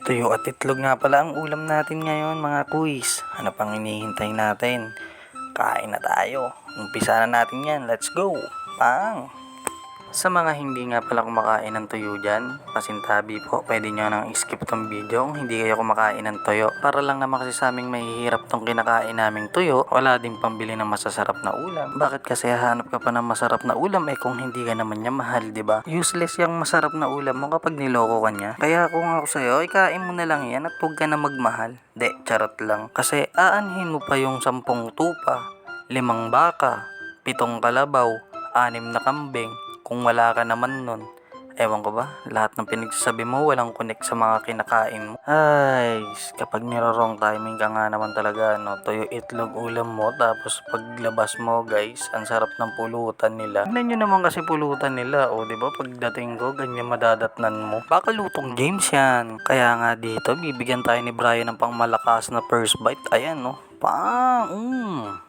Tuyo at itlog nga pala ang ulam natin ngayon mga kuys. Ano pang hinihintay natin? Kain na tayo. Umpisa na natin yan. Let's go! Pang! Sa mga hindi nga pala kumakain ng tuyo dyan, pasintabi po, pwede nyo nang skip tong video kung hindi kayo kumakain ng tuyo. Para lang naman kasi sa aming mahihirap tong kinakain naming tuyo, wala din pambili ng masasarap na ulam. Bakit kasi hahanap ka pa ng masarap na ulam kung hindi ka naman niya mahal, diba? Useless yung masarap na ulam mo kapag niloko ka niya. Kaya kung ako sa'yo, ikain mo na lang yan at huwag ka na magmahal. De, charot lang. Kasi aanhin mo pa yung 10 tupa, 5 baka, 7 kalabaw, 6 na kambing. Kung wala ka naman nun, ewan ko ba, lahat ng pinagsasabi mo walang connect sa mga kinakain mo. Ay, kapag nirorong timing ka nga naman talaga, no? Tuyo itlog ulam mo, tapos paglabas mo guys, ang sarap ng pulutan nila. Tignan nyo naman kasi pulutan nila, o diba pagdating ko, ganyan madadatnan mo. Baka lutong James yan. Kaya nga dito, bibigyan tayo ni Brian ng pangmalakas na first bite. Ayan, no?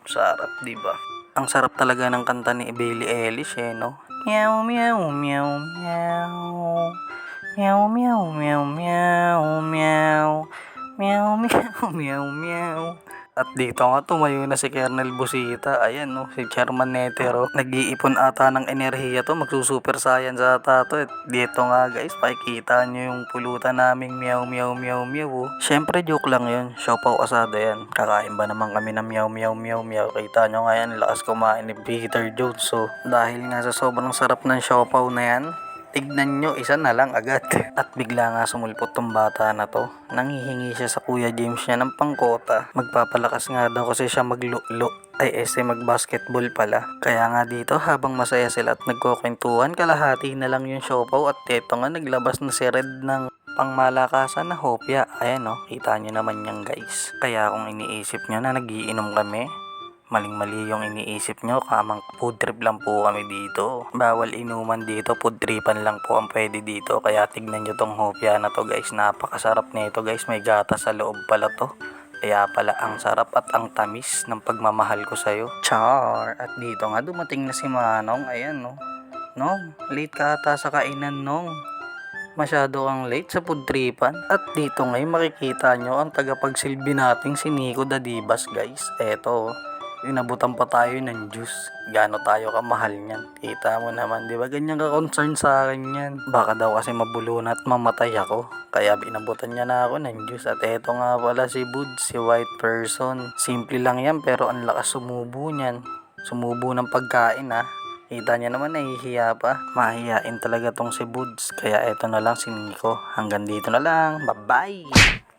Sarap, diba? Ang sarap talaga ng kanta ni Billie Eilish, no? Meow, meow, meow, meow. Meow, meow, meow, meow, meow. Meow, meow, meow, meow. At dito nga tumayo na si Colonel Busita. Ayan, no, si Chairman Netero. Nag-iipon ata ng enerhiya to. Magsusuper science ata to. At dito nga guys, pakikita nyo yung pulutan naming meow, meow, meow, meow. Siyempre joke lang yun. Siopaw asada yan. Kakain ba naman kami ng meow, meow, meow, meow. Kita nyo nga yan, lakas kumain ni Peter Jones. So, dahil nga sa sobrang sarap ng siopaw na yan, tignan nyo, isa na lang agad. At bigla nga sumulpot tong bata na to. Nanghihingi siya sa Kuya James niya ng pangkota. Magpapalakas nga daw kasi siya maglulo. Magbasketball pala. Kaya nga dito habang masaya sila at nagkukwentuhan, kalahati na lang yung siopaw at eto nga naglabas na si Red ng pangmalakasan na hopya. Ayan, no, kita nyo naman yan guys. Kaya kung iniisip nyo na nagiinom kami, maling-mali yung iniisip nyo, kamang food trip lang po kami dito. Bawal inuman dito, food tripan lang po ang pwede dito. Kaya tignan nyo tong hopya na to guys, napakasarap nito guys, may gatas sa loob pala to. Kaya pala ang sarap at ang tamis ng pagmamahal ko sa'yo. Char! At dito nga dumating na si Manong, ayan no. Nong, late ka ata sa kainan nong. Masyado kang late sa food tripan. At dito ngayon makikita nyo ang tagapagsilbi nating si Nico Dadibas guys. Eto, inabutan pa tayo ng juice. Gaano tayo kamahal niyan. Kita mo naman, di ba? Ganyan ka concern sa akin yan. Baka daw kasi mabuluna at mamatay ako. Kaya binabutan niya na ako ng juice. At eto nga pala si Bud, si white person. Simple lang yan pero ang lakas sumubo niyan. Sumubo ng pagkain Kita niya naman nahihiya pa. Mahihiyain talaga tong si Buds. Kaya eto na lang si Nico. Hanggang dito na lang. Bye-bye!